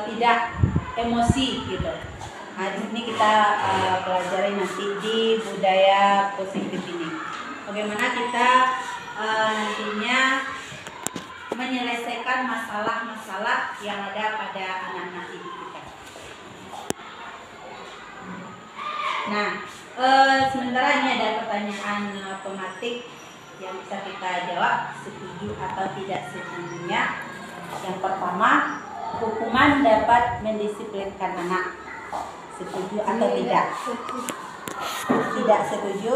tidak emosi gitu. Nah, di sini kita pelajari nanti di budaya positif ini. Bagaimana kita nantinya menyelesaikan masalah-masalah yang ada pada anak-anak didik kita. Nah, sementara ini ada pertanyaan pematik yang bisa kita jawab setuju atau tidak setujunya. Yang pertama, hukuman dapat mendisiplinkan anak. Setuju atau tidak? Tidak setuju.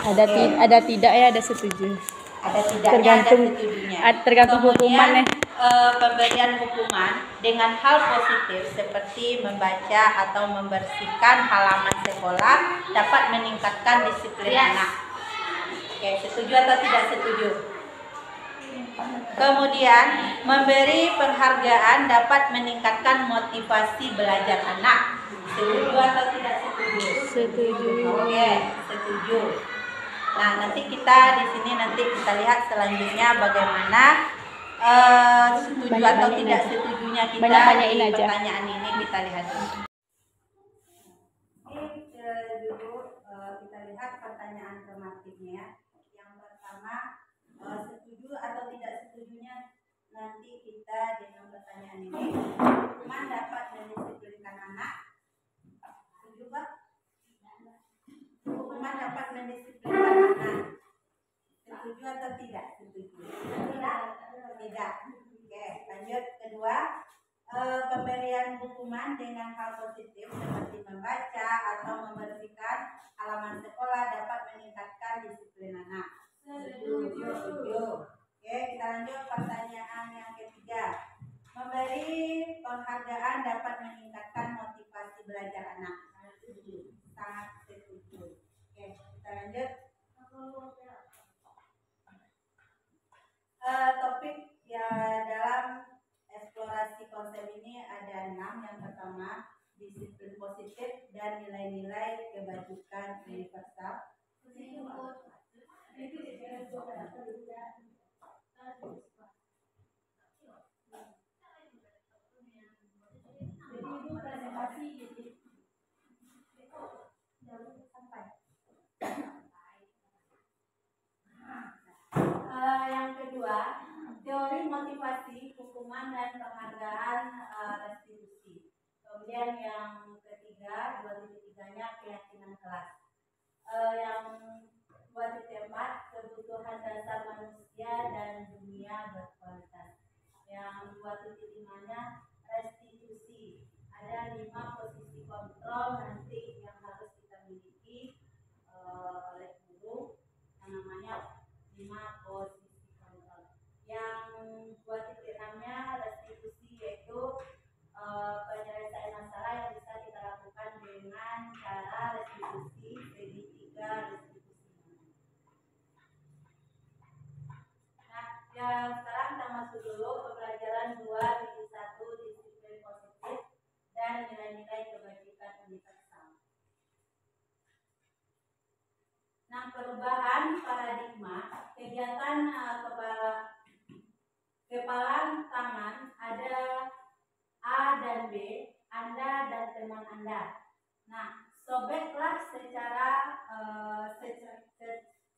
Ada tidak ya, ada setuju. Ada tidaknya, Tergantung, ada setujunya. tergantung hukuman ya. Pemberian hukuman dengan hal positif seperti membaca atau membersihkan halaman sekolah dapat meningkatkan disiplin anak. Oke, setuju atau tidak setuju? Kemudian, memberi penghargaan dapat meningkatkan motivasi belajar anak. Setuju atau tidak setuju? Setuju. Oke, setuju. Nah, nanti kita di sini kita lihat selanjutnya bagaimana setuju atau tidak setujunya kita di pertanyaan ini kita lihat. Dulu kita lihat pertanyaan tematiknya. Yang pertama, setuju atau tidak setujunya nanti kita dengan pertanyaan ini. Hukuman dapat mendisiplinkan anak. Setuju, Pak? Hukuman dapat mendisiplinkan anak. Setuju atau tidak? Setuju. Tidak. Oke, lanjut. Kedua, pemberian hukuman dengan hal positif seperti membaca atau membersihkan halaman sekolah dapat meningkatkan disiplin anak. Setuju. Oke, kita lanjut pertanyaan yang ketiga. Memberi penghargaan dapat meningkatkan motivasi belajar anak. Setuju. Sangat setuju. Oke, kita lanjut. Topik ya dalam eksplorasi konsep ini ada 6. Yang pertama, disiplin positif dan nilai-nilai kebajikan universal. Yang kedua, teori motivasi, hukuman dan penghargaan restitusi. Kemudian yang ketiga, 2.3-nya keyakinan kelas. Yang 2.4, kebutuhan dasar manusia dan dunia berkualitas. Yang 2.5-nya restitusi. Ada 5 posisi kontrol nanti yang harus kita miliki oleh guru yang namanya 5 posisi kontrol. Yang 2.6-nya restitusi, yaitu penyelesaian masalah yang bisa kita lakukan dengan cara restitusi, segitiga restitusi. Nah, yang sekarang kita masuk dulu pembelajaran 2.1, disiplin positif dan nilai-nilai kebajikan universal. Nah, perubahan paradigma kegiatan kepalan tangan ada A dan B, Anda dan teman Anda. Nah, sobeklah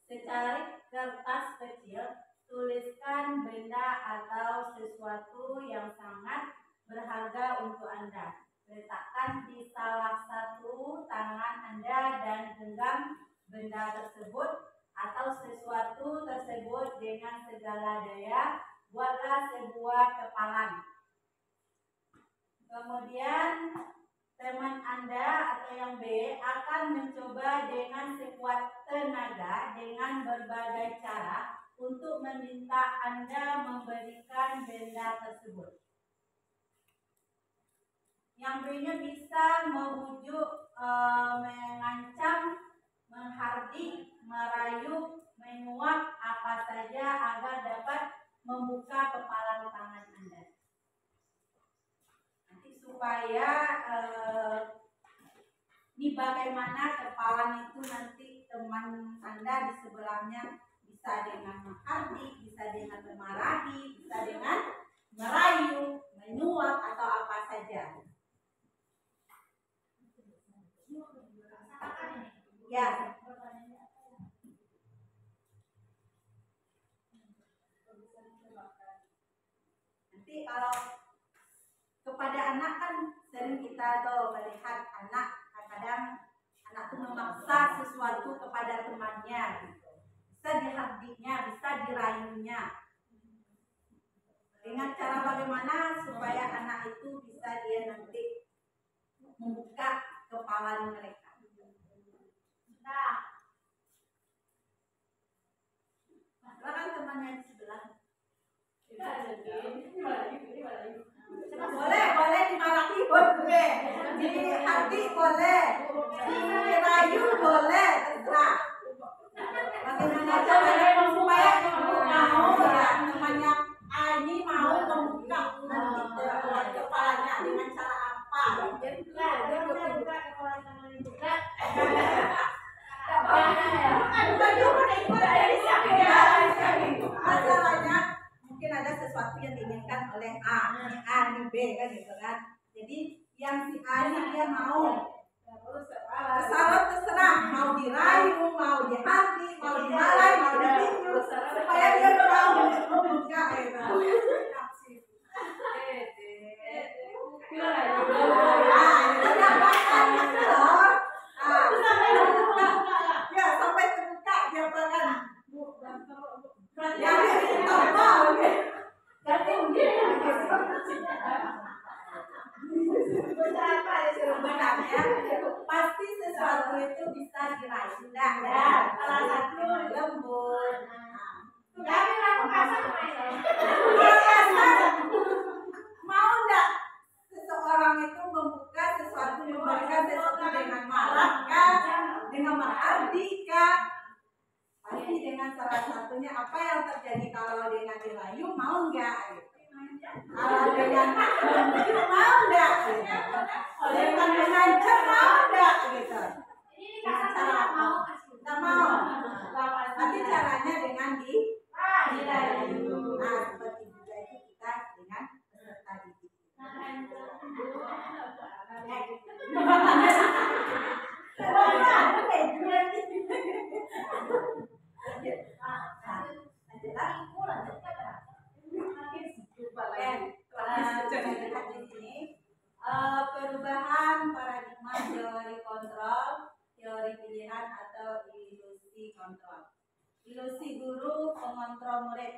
secarik kertas kecil, tuliskan benda atau sesuatu yang sangat berharga untuk Anda. Letakkan di salah satu tangan Anda dan genggam benda tersebut atau sesuatu tersebut dengan segala daya. Buatlah sebuah kepalan. Kemudian teman Anda atau yang B akan mencoba dengan sekuat tenaga dengan berbagai cara untuk meminta Anda memberikan benda tersebut. Yang B-nya bisa membujuk, mengancam, menghardik, merayu, menyuap apa saja agar dapat membuka kepalan tangan Anda. Nanti supaya ini bagaimana kepalan itu nanti teman Anda di sebelahnya bisa dengan menghardik, bisa dengan memarahi, bisa dengan merayu, menyuap atau Ya. Nanti kalau kepada anak kan sering kita tuh melihat anak kadang anak tuh memaksa sesuatu kepada temannya gitu. Bisa dihardinya, bisa dirayunya. Dengan cara bagaimana supaya anak itu bisa dia nanti membuka kepala mereka. Nah, silakan temannya di sebelah. Boleh dimarahi boleh, dihati boleh, dirayu boleh, terserah. Bagaimana caranya supaya ibu mau ya temannya ini mau membuka kepalanya dengan cara apa? Masalahnya mungkin ada sesuatu yang diinginkan oleh A, ini B kan gitu kan. Jadi yang si A ini dia mau terserah mau dirayu, mau dihati, mau dimalai, mau ditinju supaya dia mau membuka ya sampai terbuka dia bahkan ya sebenarnya pasti sesuatu itu bisa diraih. Sudah ya, salah satu lembut. Tapi aku kasar mau enggak seseorang itu membuka sesuatu, memberikan sesuatu dengan marah kan, dengan menghardi kan? Pasti dengan salah satunya apa yang terjadi kalau dengan dirayu mau enggak? Kalau dengan membujuk mau enggak? Dengan mengancam mau enggak? Gitu. Dengan cara apa? Enggak mau. Tapi caranya dengan dirayu. Nah, seperti juga itu kita dengan peserta didik. Perubahan paradigma teori kontrol, teori pilihan atau ilusi kontrol. Ilusi guru pengontrol murid.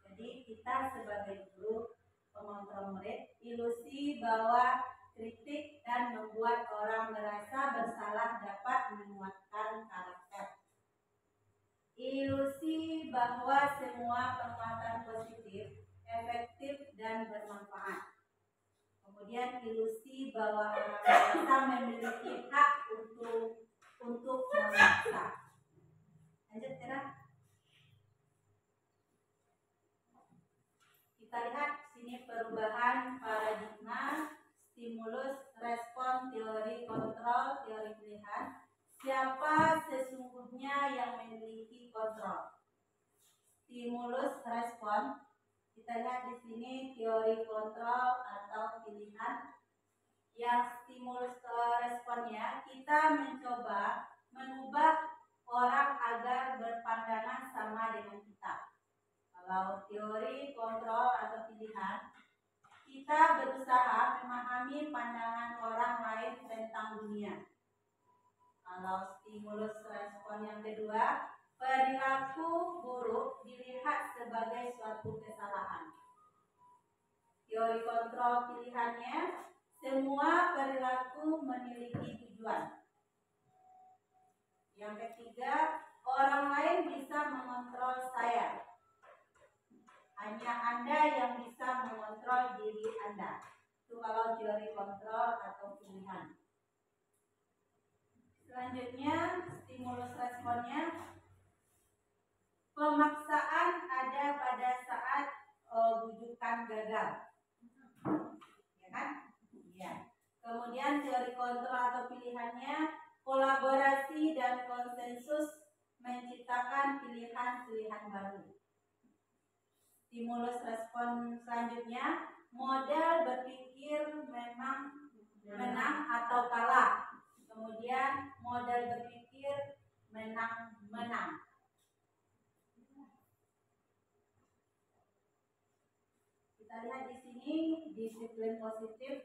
Jadi kita sebagai guru pengontrol murid, ilusi bahwa kritik dan membuat orang merasa bersalah dapat menguatkan karakter. Ilusi bahwa semua penguatan positif, efektif dan bermanfaat. Kemudian ilusi bahwa orang dewasa memiliki hak untuk memaksa. Lanjut Tera. Kita lihat sini perubahan paradigma, stimulus, respon, teori kontrol, teori pilihan. Siapa sesungguhnya yang memiliki kontrol? Stimulus, respon. Kita lihat di sini teori kontrol atau pilihan. Yang stimulus responnya, kita mencoba mengubah orang agar berpandangan sama dengan kita. Kalau teori kontrol atau pilihan, kita berusaha memahami pandangan orang lain tentang dunia. Kalau stimulus respon yang kedua, perilaku buruk dilihat sebagai suatu kesalahan. Teori kontrol pilihannya, semua perilaku memiliki tujuan. Yang ketiga, orang lain bisa mengontrol saya. Hanya Anda yang bisa mengontrol diri Anda. Itu kalau teori kontrol atau pilihan. Selanjutnya, stimulus responnya. Pemaksaan ada pada saat bujukan gagal. Ya kan? Ya. Kemudian teori kontrol atau pilihannya, kolaborasi dan konsensus menciptakan pilihan-pilihan baru. Stimulus respon selanjutnya, model berpikir memang menang atau kalah. Kemudian model kita lihat di sini disiplin positif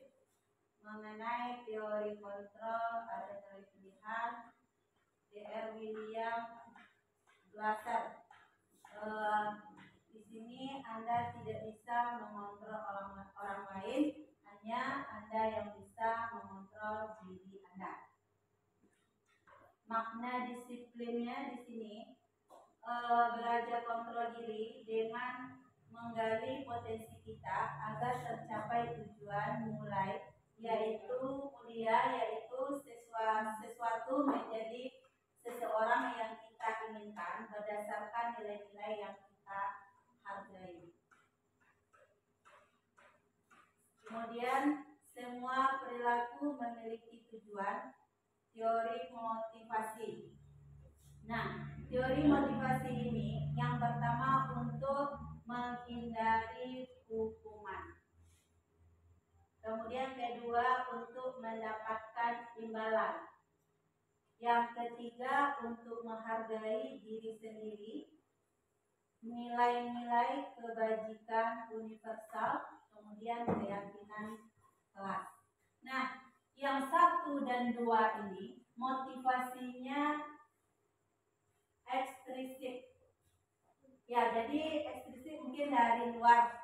mengenai teori kontrol, ada teori pilihan, Dr. William Glasser. Di sini Anda tidak bisa mengontrol orang lain, hanya Anda yang bisa mengontrol diri Anda. Makna disiplinnya di sini belajar kontrol diri dengan menggali potensi kita agar tercapai tujuan mulai, yaitu mulia, yaitu sesuatu menjadi seseorang yang kita inginkan berdasarkan nilai-nilai yang kita hargai. Kemudian semua perilaku memiliki tujuan. Teori motivasi. Nah, teori motivasi ini yang pertama untuk menghindari hukuman. Kemudian kedua untuk mendapatkan imbalan. Yang ketiga untuk menghargai diri sendiri. Nilai-nilai kebajikan universal, kemudian keyakinan kelas. Nah, yang 1 dan 2 ini motivasinya ekstrinsik. Ya, jadi ekstrinsik mungkin dari luar,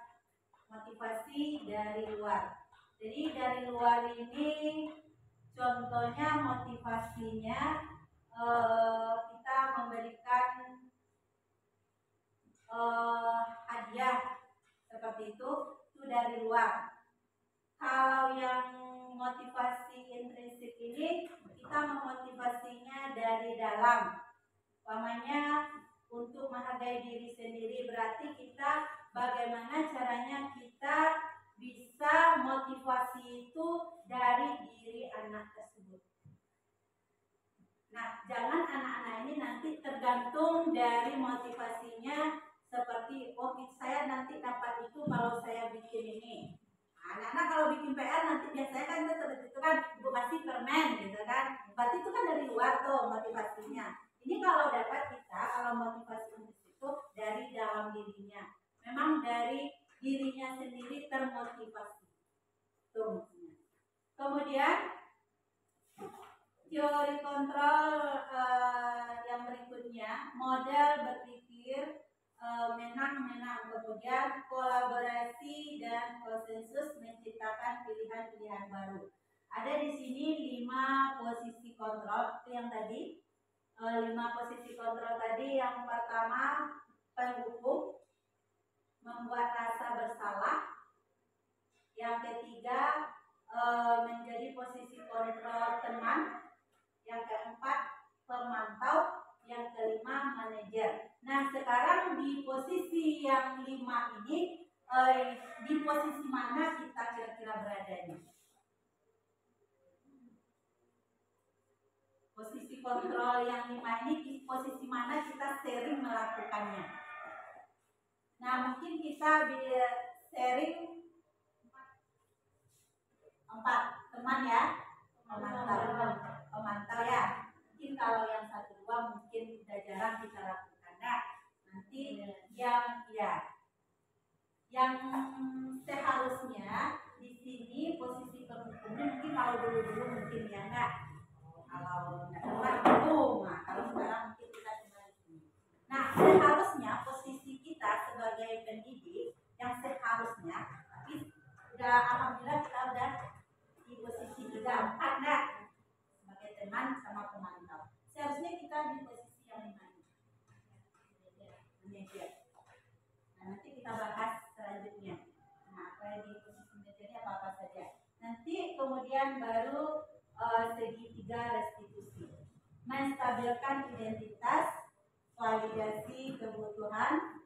motivasi dari luar. Jadi dari luar ini contohnya motivasinya kita memberikan hadiah seperti itu dari luar. Kalau yang motivasi intrinsik ini kita memotivasinya dari dalam. Umpamanya untuk menghargai diri sendiri, berarti kita bagaimana caranya kita bisa motivasi itu dari diri anak tersebut. Nah, jangan anak-anak ini nanti tergantung dari motivasinya seperti saya nanti dapat itu kalau saya bikin ini. Anak-anak kalau bikin PR nanti biasanya kan itu kan ibu kasih permen gitu kan. Berarti itu kan dari luar tuh motivasinya. Ini kalau dapat kita, kalau motivasi itu dari dalam dirinya. Memang dari dirinya sendiri termotivasi. Tuh maksudnya. Kemudian teori kontrol yang berikutnya, model berpikir menang-menang, kemudian kolaborasi dan konsensus menciptakan pilihan-pilihan baru. Ada di sini 5 posisi kontrol. Itu yang tadi 5 posisi kontrol tadi. Yang pertama penghukum, membuat rasa bersalah. Yang ketiga menjadi posisi kontrol teman. Yang keempat pemantau. Yang kelima manajer. Nah, sekarang di posisi yang 5 ini di posisi mana kita kira-kira berada nih? Posisi kontrol yang 5 ini di posisi mana kita sering melakukannya? Nah, mungkin kita sharing 4 teman ya, pemantau ya. Mungkin kalau yang 1, 2 mungkin udah jarang kita lakukan. Nah, nanti yang seharusnya di sini posisi penghukumnya mungkin kalau dulu mungkin ya enggak. Kalau enggak belum. Nah, kalau sekarang mungkin kita cuma di sini. Nah, seharusnya posisi kita sebagai pendidik yang seharusnya, tapi udah alhamdulillah kita udah di posisi 3, 4 enggak? Sebagai teman sama pemantau. Seharusnya kita di posisi yang 5 ini. Manajer. Nah, nanti kita bahas selanjutnya. Nah, apa di posisi manajernya apa saja. Nanti kemudian baru segitiga restitusi. Menstabilkan identitas, validasi kebutuhan,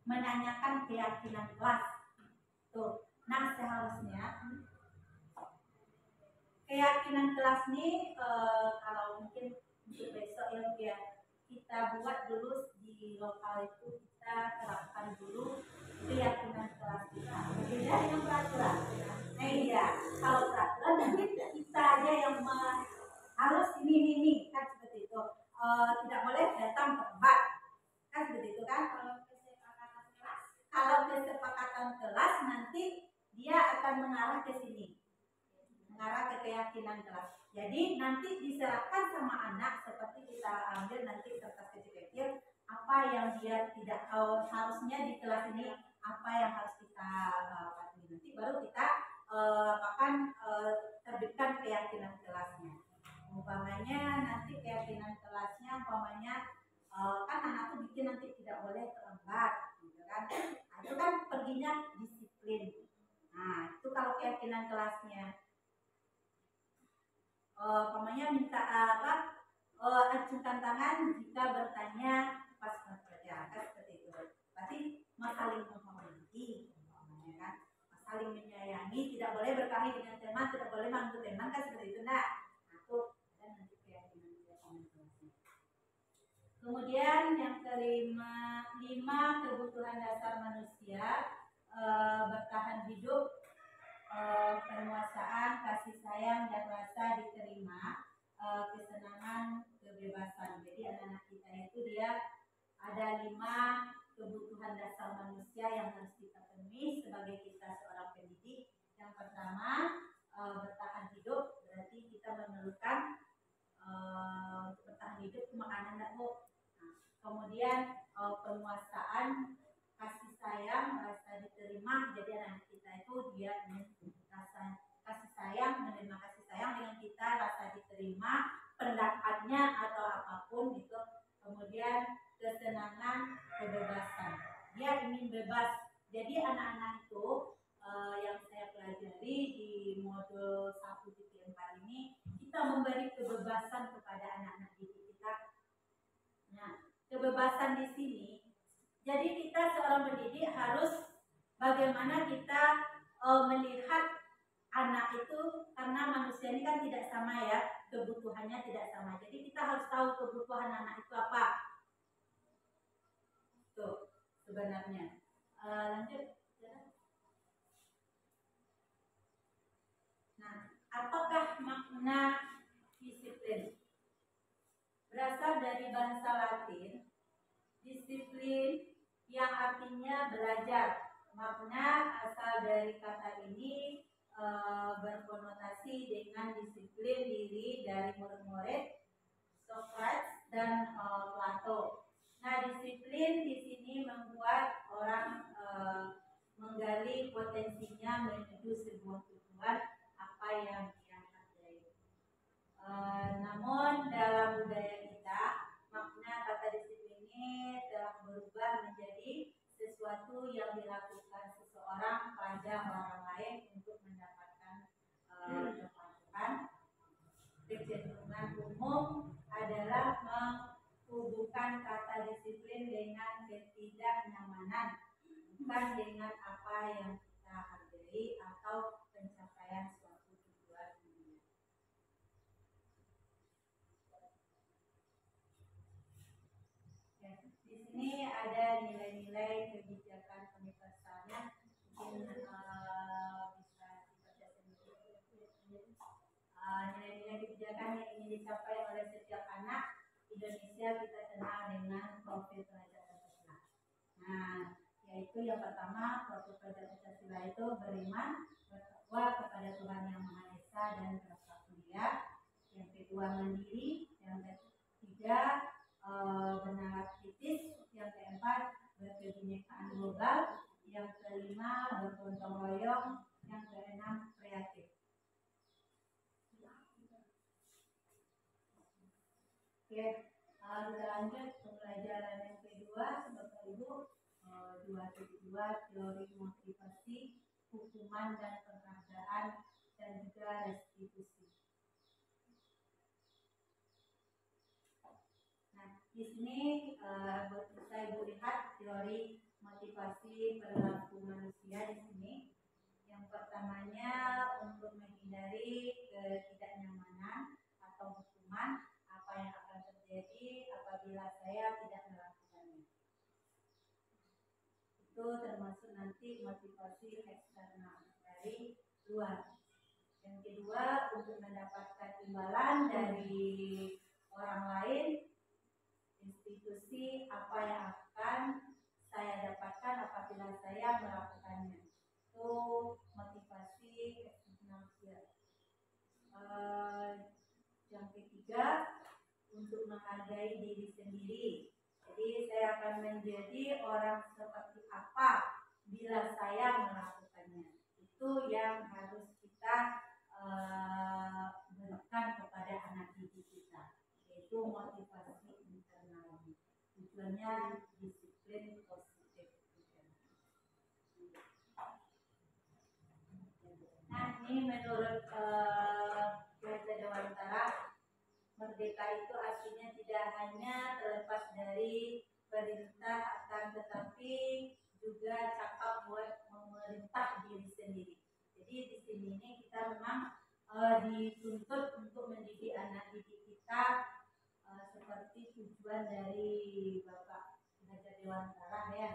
menanyakan keyakinan kelas. Tuh. Nah, seharusnya keyakinan kelas nih kalau mungkin untuk besok ya kita buat dulu di lokal itu, kita terapkan dulu keyakinan kelas kita. Beda dengan peraturan. Nah iya, kalau peraturan mungkin kita aja yang harus ini kan seperti itu. Tidak boleh datang terlambat kan seperti itu kan. Kalau akan mengarah ke sini, mengarah ke keyakinan kelas. Jadi nanti diserahkan sama anak, seperti kita ambil nanti kertas kecil-kecil apa yang dia tidak harusnya di kelas ini, apa yang harus kita patuhi. Nanti baru kita akan terbitkan keyakinan kelasnya. Umpamanya nanti keyakinan kelasnya, umpamanya kan anak tuh bikin nanti tidak boleh terlambat, gitu kan? Nah, itu kan perginya disiplin. Nah, itu kalau keyakinan kelasnya. Umpamanya minta acungkan tangan jika bertanya pas pelajaran, kan seperti itu. Berarti saling menghormati, umpamanya kan, saling menyayangi, tidak boleh berkelahi dengan teman, tidak boleh manggil teman, kan seperti itu. Nah, itu ada nanti keyakinan kelasnya. Kemudian yang kelima, 5 kebutuhan dasar manusia bertahan hidup, penguasaan, kasih sayang, dan rasa diterima, kesenangan, kebebasan. Jadi anak-anak kita itu dia ada 5 kebutuhan dasar manusia yang harus kita penuhi sebagai kita seorang pendidik. Yang pertama, bertahan hidup, berarti kita memerlukan bertahan hidup itu makanan dan Bu. Nah, kemudian penguasaan, kasih sayang, rasa diterima. Jadi anak kita itu dia rasa kasih sayang, menerima kasih sayang dengan kita, rasa diterima pendapatnya atau apapun itu. Kemudian kesenangan, kebebasan, dia ingin bebas. Jadi anak-anak itu yang saya pelajari di modul 1.4 ini, kita memberi kebebasan kepada anak-anak didik kita. Nah, kebebasan di sini, jadi kita seorang pendidik harus bagaimana kita melihat anak itu, karena manusia ini kan tidak sama ya, kebutuhannya tidak sama. Jadi kita harus tahu kebutuhan anak itu apa. Tuh, sebenarnya. Lanjut. Nah, apakah makna disiplin? Berasal dari bahasa Latin, disiplin yang artinya belajar. Makna asal dari kata ini berkonotasi dengan disiplin diri dari murid-murid Socrates dan Plato. Nah, disiplin di sini membuat orang menggali potensinya menuju sebuah tujuan apa yang dia hargai. Namun dalam budaya kita, makna kata disiplin ini telah berubah menjadi sesuatu yang dilakukan seseorang pada orang lain untuk mendapatkan kepatuhan. Kecenderungan umum adalah menghubungkan kata disiplin dengan ketidaknyamanan, bukan dengan apa yang kita hargai atau pencapaian suatu tujuan dunia. Ya, di sini ada nilai-nilai kebijakan universalnya, mungkin bisa dibaca sendiri. Nilai-nilai kebijakan yang ingin dicapai oleh setiap anak Indonesia kita kenal dengan profil pelajar Pancasila. Nah, yaitu yang pertama, profil pelajar Pancasila itu beriman, bertakwa kepada Tuhan Yang Maha Esa dan bertakwa mulia. Yang kedua, mandiri. Yang ketiga, bernalar kritis. Yang keempat, berkebinekaan global. Yang kelima, bergotong royong. Yang keenam, kreatif. Oke, kita lanjut pembelajaran yang kedua, Bapak Ibu. 2.2 teori motivasi, hukuman dan penghargaan, dan juga restitusi. Nah, di sini bisa Ibu lihat teori motivasi perilaku manusia di sini. Yang pertamanya untuk menghindari ketidaknyamanan atau hukuman, apa yang akan terjadi apabila saya tidak melakukannya. Itu termasuk nanti motivasi eksternal dari luar. Yang kedua, untuk mendapatkan imbalan dari orang lain, institusi, apa yang akan saya dapatkan apabila saya melakukannya. itu motivasi finansial. Yang ketiga, untuk menghargai diri sendiri. Jadi saya akan menjadi orang seperti apa bila saya melakukannya. Itu yang harus kita berikan kepada anak didik kita, yaitu motivasi internal. Tujuannya disiplin positif. Nah, ini menurut Gereja Dewantara, merdeka itu artinya tidak hanya terlepas dari perintah, akan tetapi juga cakap buat memerintah diri sendiri. Jadi di sini ini kita memang dituntut untuk mendidik anak didik kita seperti tujuan dari Bapak Gereja Dewantara ya.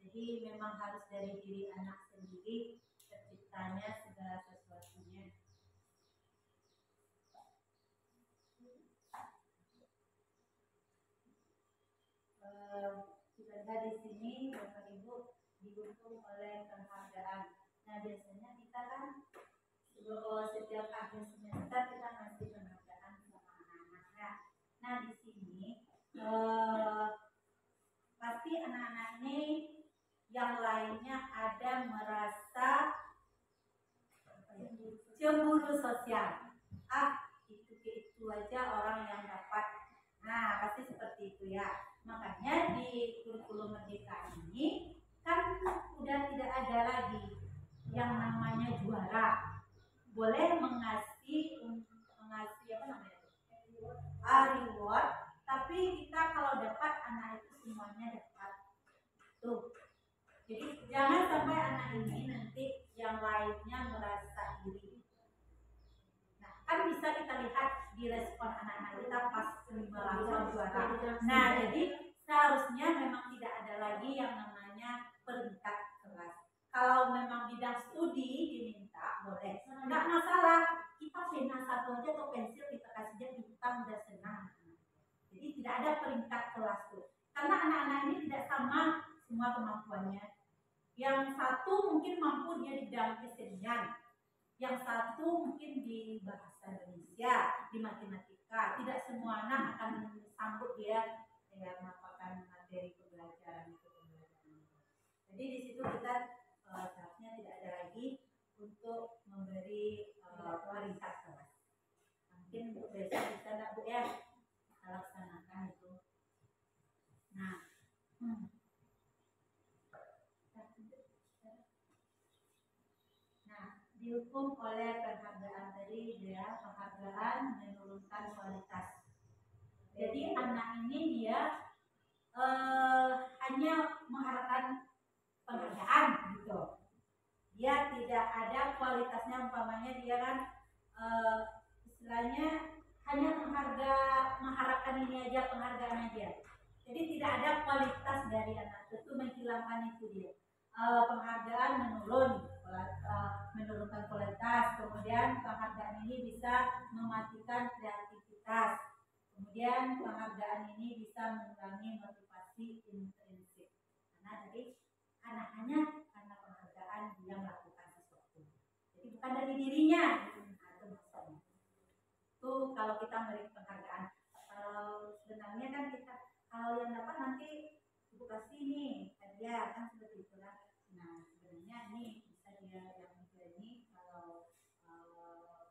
Jadi memang harus dari diri anak sendiri terciptanya segala sesuatunya. Kita lihat di sini Bapak Ibu didukung oleh penghargaan. Nah biasanya kita kan setiap akhir semester kita ngasih penghargaan sama anak-anaknya. Nah di sini pasti anak-anak ini yang lainnya ada merasa cemburu sosial. Itu aja orang yang dapat. Nah pasti seperti itu ya. Makanya di kurikulum merdeka ini kan udah tidak ada lagi yang namanya juara. Boleh mengasih apa namanya? Reward, tapi kita kalau dapat anak itu semuanya dapat. Tuh. Jadi jangan sampai anak ini nanti yang lainnya merasa iri. Nah, kan bisa kita lihat di respon anak-anak kita pas melawan juara. Nah, jadi seharusnya memang tidak ada lagi yang namanya peringkat kelas. Kalau memang bidang studi diminta, boleh. Enggak masalah. Kita pena satu aja atau pensil kita kasih aja, kita udah senang. Jadi tidak ada peringkat kelas tuh. Karena anak-anak ini tidak sama semua kemampuannya. Yang satu mungkin mampu dia di bidang kesenian, yang satu mungkin di bahasa Indonesia, di matematika. Tidak semua anak akan sanggup dia melakukan materi pembelajaran itu. Jadi di situ kita seharusnya tidak ada lagi untuk memberi peringkat kelas. Mungkin untuk besok bisa nggak Bu ya kita laksanakan itu. Nah. Dihukum oleh penghargaan tadi ya, penghargaan menurunkan kualitas. Jadi anak ini dia hanya mengharapkan penghargaan gitu. Dia tidak ada kualitasnya, umpamanya dia kan istilahnya hanya mengharapkan ini aja, penghargaan aja. Jadi tidak ada kualitas dari anak itu, menghilangkan itu dia. Penghargaan menurunkan kualitas, kemudian penghargaan ini bisa mematikan kreativitas, kemudian penghargaan ini bisa mengurangi motivasi intrinsik. Karena tadi anak-anaknya karena penghargaan dia melakukan sesuatu, jadi bukan dari dirinya. Itu maksudnya. Itu kalau kita beri penghargaan, sebenarnya kan kita kalau yang dapat nanti ibu kasih nih hadiah kan seperti itu kan. Nah sebenarnya ini bisa dia yang ini kalau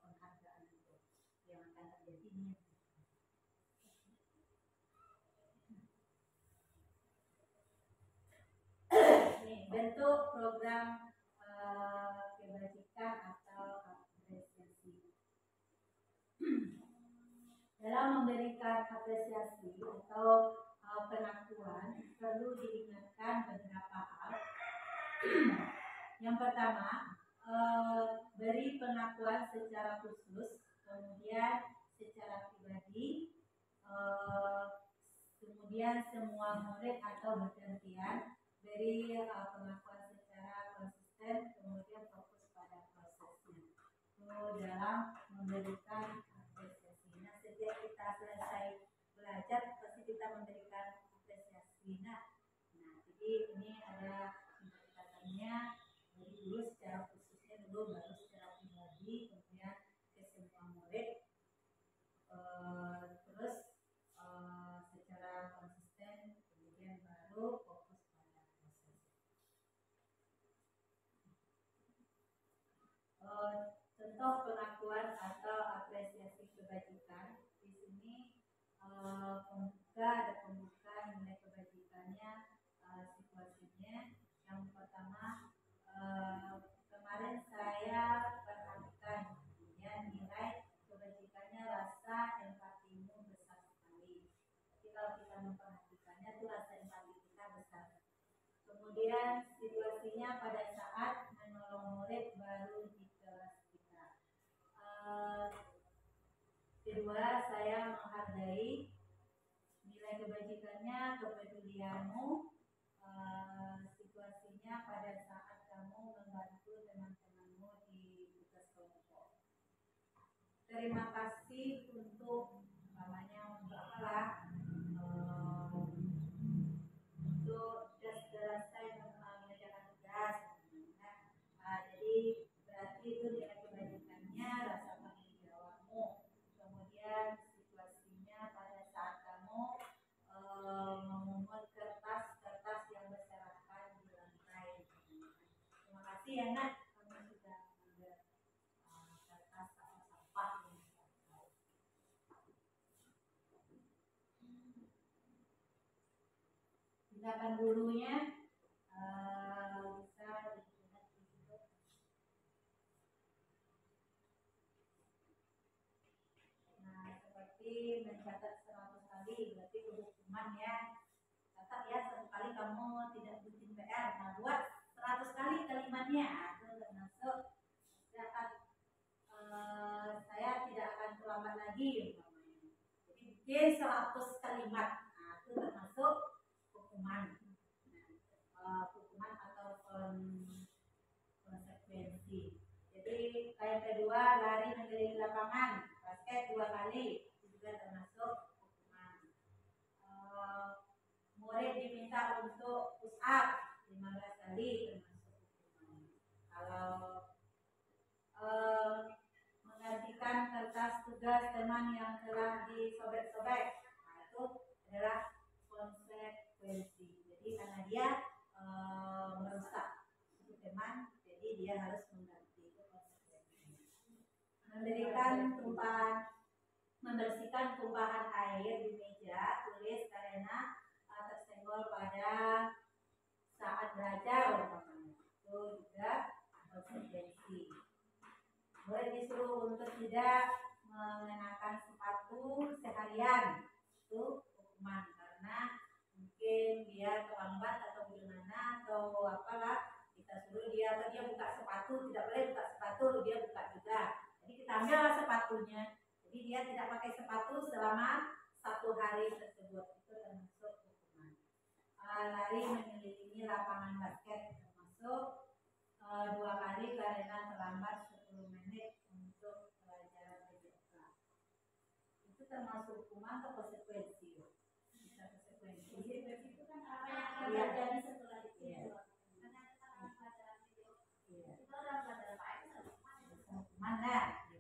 penghargaan itu yang akan terjadi ini. Nih bentuk program kebajikan atau apresiasi. Dalam memberikan apresiasi atau pengakuan perlu diingatkan beberapa hal. Yang pertama, beri pengakuan secara khusus, kemudian secara pribadi, kemudian semua murid atau bergantian, beri pengakuan secara konsisten, kemudian fokus pada prosesnya. Itu dalam memberikan apresiasi. Nah, setiap kita selesai belajar pasti kita memberikan apresiasi. Nah, jadi ini ada pendekatannya dari dulu secara contoh pengakuan atau apresiasi kebajikan. Di sini ada pembuka nilai kebajikannya, situasinya. Yang pertama, kemarin saya perhatikan ya, nilai kebajikannya, rasa empatimu besar sekali. Jadi kalau kita memperhatikannya itu rasa empati kita besar. Kemudian situasinya pada saat menolong murid baru di kelas kita. Kedua, saya menghargai nilai kebajikannya, kepedulianmu. Situasinya pada saat kamu membantu teman-temanmu di tugas kelompok. Terima kasih untuk namanya untuk apalah, untuk selesai mengerjakan tugas. Jadi berarti itu nilai kebajikannya, rasa tanggung jawabmu. Kemudian situasinya pada saat kamu memungut kertas-kertas yang berserakan di lantai. Terima kasih ya Nak, kamu sudah mengambil kertas atau sampah yang berserakan. Tindakan gurunya bisa dilihat di situ. Nah, seperti mencatat 100 kali berarti hukuman ya. Catat ya, 1 kali kamu tidak bikin PR. Nah, buat 100 kali kalimatnya. Itu termasuk catat. Saya tidak akan terlambat lagi. Jadi bikin 100 kalimat. Nah, itu termasuk hukuman. Hukuman atau konsekuensi. Jadi kayak kedua, lari mengelilingi lapangan, basket 2 kali, itu juga termasuk hukuman. Murid diminta untuk push up 15 kali, termasuk hukuman. Kalau menggantikan kertas tugas teman yang telah disobek-sobek, nah itu adalah konsekuensi. Jadi karena dia merusak itu teman, jadi dia harus mengganti, itu konsekuensinya. Membersihkan tumpahan air di meja tulis karena tersenggol pada saat belajar, itu juga konsekuensi. Murid disuruh untuk tidak mengenakan sepatu seharian, itu hukuman karena mungkin dia terlambat atau bagaimana atau apalah, kita suruh dia atau dia buka sepatu, tidak boleh buka sepatu, dia buka juga. Jadi kita ambil sepatunya. Jadi dia tidak pakai sepatu selama 1 hari tersebut, itu termasuk hukuman. Lari mengelilingi lapangan basket termasuk 2 kali karena terlambat 10 menit untuk pelajaran PJK. Itu termasuk hukuman atau konsekuensi? Bisa konsekuensi. Itu kan apa yang akan terjadi setelah itu. Karena kita pelajaran PJK. Itu adalah pelajaran apa itu? Hukuman lah.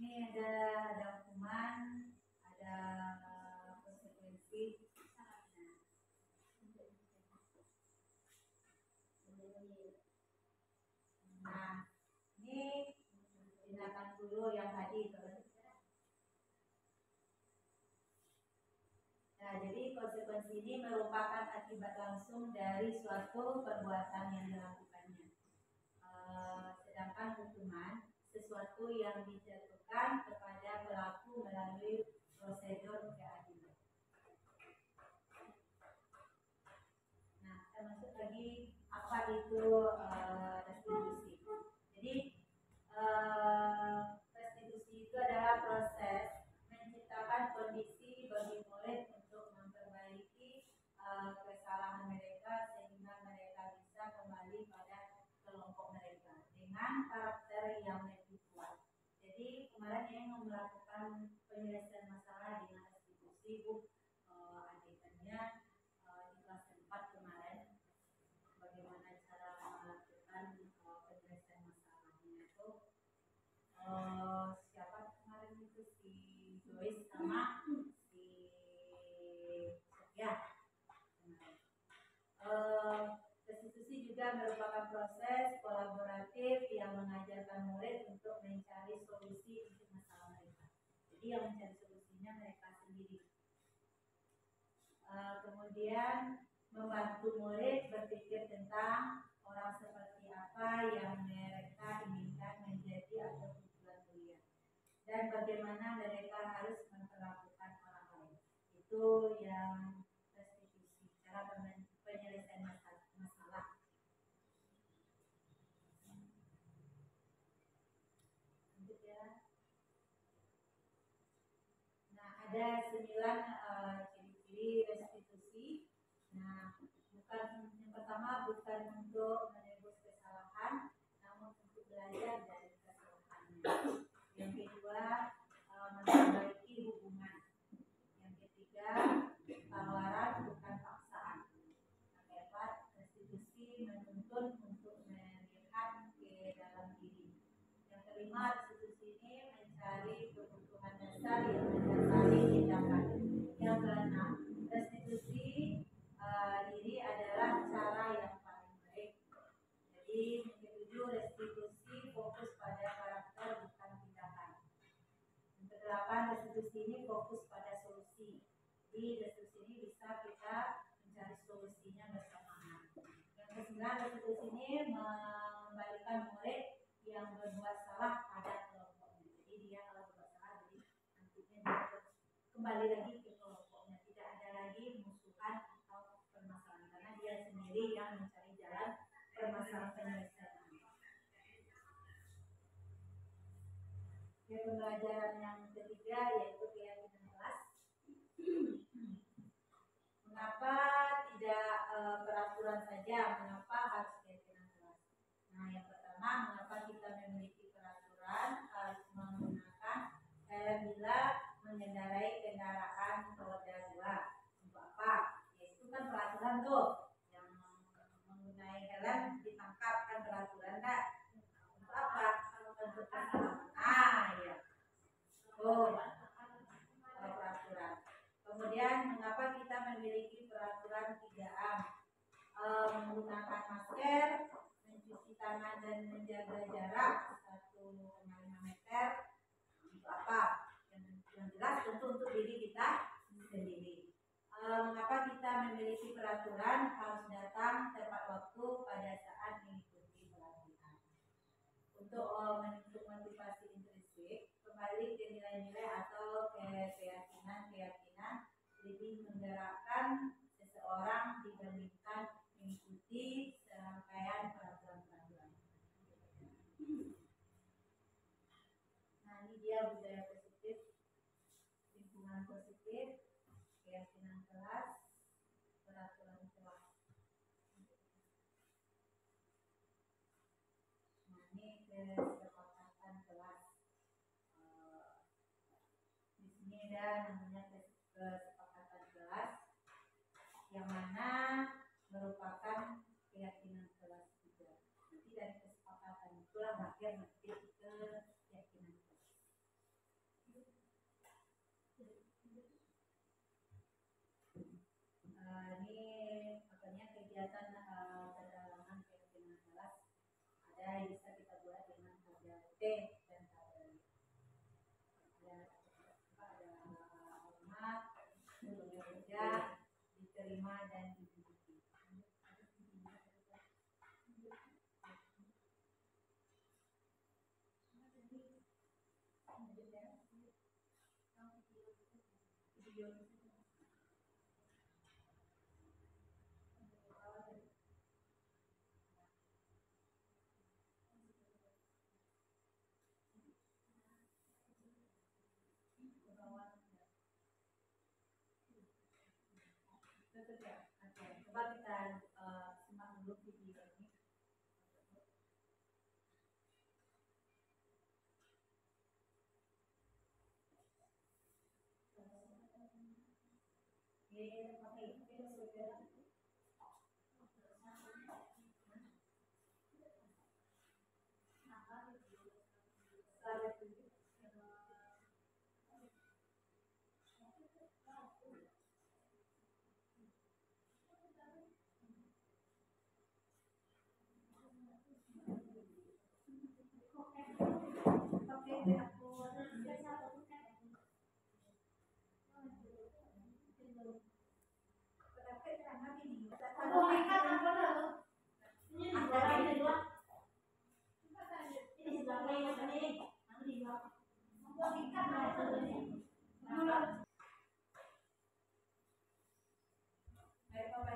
Ini ada hukuman, ada konsekuensi. Nah, ini tindakan dulu yang tadi. Nah, jadi konsekuensi ini merupakan akibat langsung dari suatu perbuatan yang dilakukannya. Sedangkan hukuman sesuatu yang dijatuhkan kepada pelaku melalui prosedur keadilan. Nah, termasuk lagi apa itu restitusi. Jadi restitusi itu adalah proses menciptakan kondisi bagi murid untuk memperbaiki kesalahan mereka sehingga mereka bisa kembali pada kelompok mereka dengan karakter yang lebih kuat. Jadi kemarin yang melakukan penyelesaian masalah dengan restitusi, adegannya di kelas 4 kemarin, bagaimana cara melakukan penyelesaian masalahnya itu. Siapa kemarin itu, si Joyce sama si Sophia kemarin. merupakan proses kolaboratif yang mengajarkan murid untuk mencari solusi untuk masalah mereka. Jadi yang mencari solusinya mereka sendiri. Kemudian membantu murid berpikir tentang orang seperti apa yang mereka inginkan menjadi atau tujuan kuliah, dan bagaimana mereka harus memperlakukan orang lain. Itu yang restitusi, cara penyelesaian masalah. Nah, ada 9 ciri-ciri restitusi. Nah, bukan yang pertama bukan untuk menebus kesalahan, namun untuk belajar dari kesalahannya. Yang kedua, memperbaiki hubungan. Yang ketiga, tawaran bukan paksaan. Yang keempat, restitusi menuntun untuk melihat ke dalam diri. Yang kelima, restitusi ini mencari kebutuhan dasar yang mendasari tindakan. Yang keenam, restitusi diri adalah cara yang paling baik. Jadi yang ketujuh, restitusi fokus pada karakter bukan tindakan. Yang kedelapan, restitusi ini fokus pada solusi. Jadi restitusi ini bisa kita mencari solusinya bersamaan. Yang kesembilan, restitusi ini mengembalikan murid yang berbuat salah pada kelompoknya. Jadi dia kalau berbuat salah, jadi nantinya dia harus kembali lagi ke kelompoknya, tidak ada lagi musuhan atau permasalahan, karena dia sendiri yang mencari jalan permasalahan penyelesaian. Pembelajaran yang ketiga yaitu keyakinan kelas. Mengapa tidak peraturan saja? Mengapa harus keyakinan kelas? Nah, yang pertama, mengapa kita memiliki peraturan harus menggunakan helm bila mengendarai kendaraan roda 2? Untuk apa? Yaitu kan peraturan tuh, yang mengenai helm ditangkap, kan peraturan kan? Untuk apa? Untuk keselamatan. Ya. Peraturan. Kemudian mengapa kita memiliki peraturan 3M? Menggunakan masker, mencuci tangan dan menjaga jarak 1,5 meter. Untuk apa? Yang jelas tentu untuk diri kita sendiri. Mengapa kita memiliki peraturan harus datang tepat waktu pada saat mengikuti pelatihan? Untuk motivasi intrinsik, kembali ke nilai-nilai atau keyakinan lebih menggerakkan seseorang dibandingkan mengikuti serangkaian peraturan-peraturan. Nah, ini dia budaya positif, lingkungan positif, keyakinan kelas, peraturan kelas. Nah, ini kesepakatan kelas. Di sini ada namanya kesepakatan kelas, yang mana merupakan keyakinan kelas juga. Nanti dari kesepakatan itulah bagian nanti ke keyakinan kelas. Ini makanya kegiatan pendalaman keyakinan kelas ada bisa kita buat dengan ada T dan ada hormat, bekerja, diterima dan dididik. Coba kita simak dulu video ini.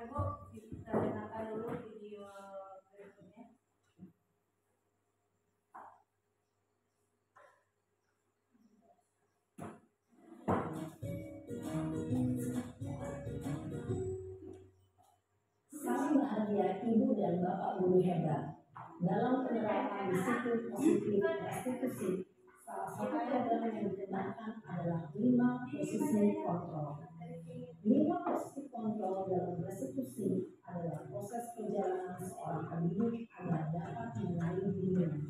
Bu, kita dengarkan dulu video berikutnya. Salam bahagia Ibu dan Bapak Guru hebat. Dalam penerapan disiplin positif restitusi, salah satu program yang dikembangkan adalah 5 posisi kontrol. 5 posisi kontrol dalam restitusi adalah proses perjalanan seorang pendidik agar dapat mengenali dirinya.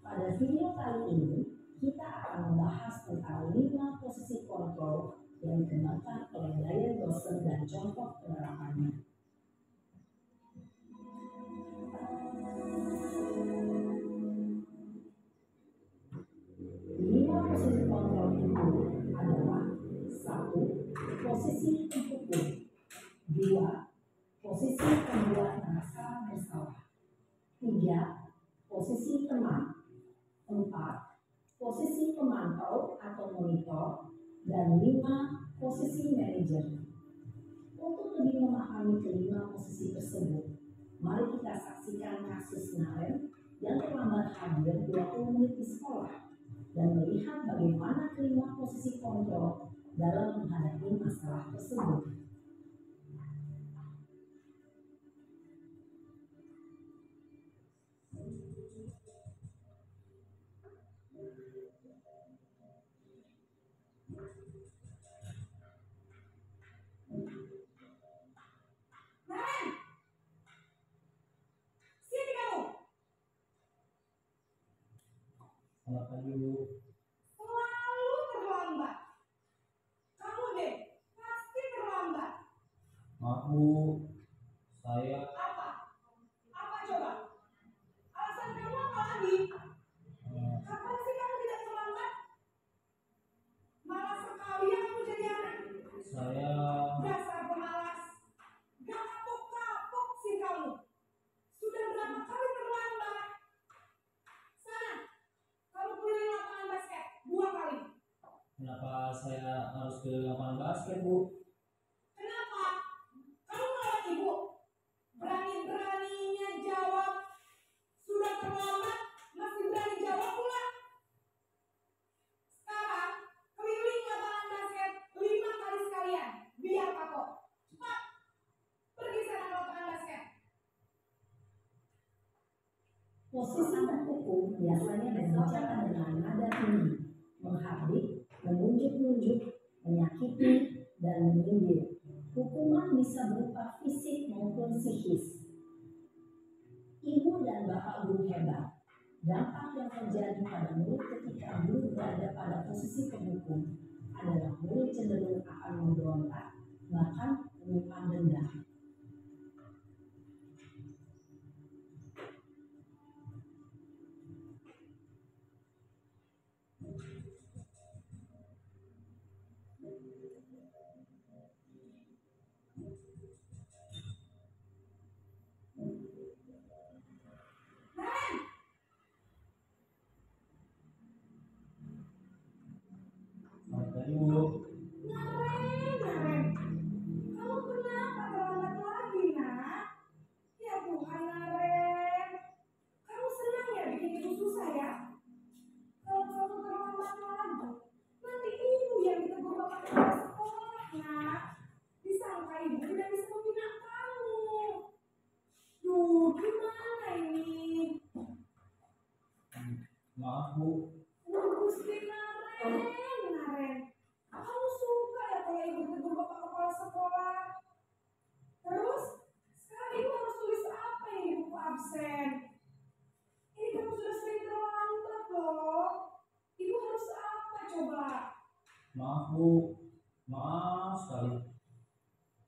Pada video kali ini, kita akan membahas tentang 5 posisi kontrol yang dikembangkan oleh Brian Dawson dan contoh penerapannya. 5 posisi kontrol itu adalah 1. Posisi hukum, 2. Posisi pembuat merasa bersalah, 3. Posisi teman, 4. Posisi pemantau atau monitor, dan 5. Posisi manajer. Untuk lebih memahami kelima posisi tersebut, mari kita saksikan kasus Naren yang terlambat hadir 20 menit di sekolah dan melihat bagaimana kelima posisi kontrol dalam menghadapi masalah tersebut. Selamat pagi, Bu. Selalu terlambat. Kamu deh, pasti terlambat. Maaf, Bu. Saya Apa? Apa coba? Alasan kamu apa lagi? Kapan sih kamu tidak terlambat? Malas sekali ya kamu jadi anak. saya Dasar pemalas. Gak kapok-kapok sih kamu. Sudah berapa kali terlambat? Sana, kamu keliling lapangan basket 2 kali. kenapa saya harus ke lapangan basket, Bu? Kenapa? Kamu melawan ibu. Berani-beraninya jawab. Sudah terlambat, masih berani jawab pula. Sekarang, keliling lapangan basket 5 kali sekalian. Biar kapok. Cepat. Pergi sana ke lapangan basket. Posisi terhukum biasanya berbicara dengan nada tinggi, menghardik, menunjuk-nunjuk, menyakiti, dan menyindir. Hukuman bisa berupa fisik maupun psikis. Ibu dan Bapak Guru hebat. Dampak yang terjadi pada murid ketika guru berada pada posisi penghukum adalah murid cenderung akan memberontak, bahkan menyimpan dendam. Selamat pagi, Bu. Naren. Kamu kenapa terlambat lagi, nak? Ya Tuhan, Naren. Kamu senang ya bikin ibu susah ya? Kalau kamu terlambat lagi, nanti ibu yang ditegur bapak kepala sekolah, nak. Disangka ibu tidak bisa membina kamu. Duh, gimana ini? Maaf, Bu. Gusti Naren. Kamu suka ya kalau ibu tegur bapak kepala sekolah? Terus, sekarang ibu harus tulis apa yang di buku absen? Ini kamu sudah sering terlambat loh. Ibu harus apa coba? Maaf, Bu. Maaf sekali.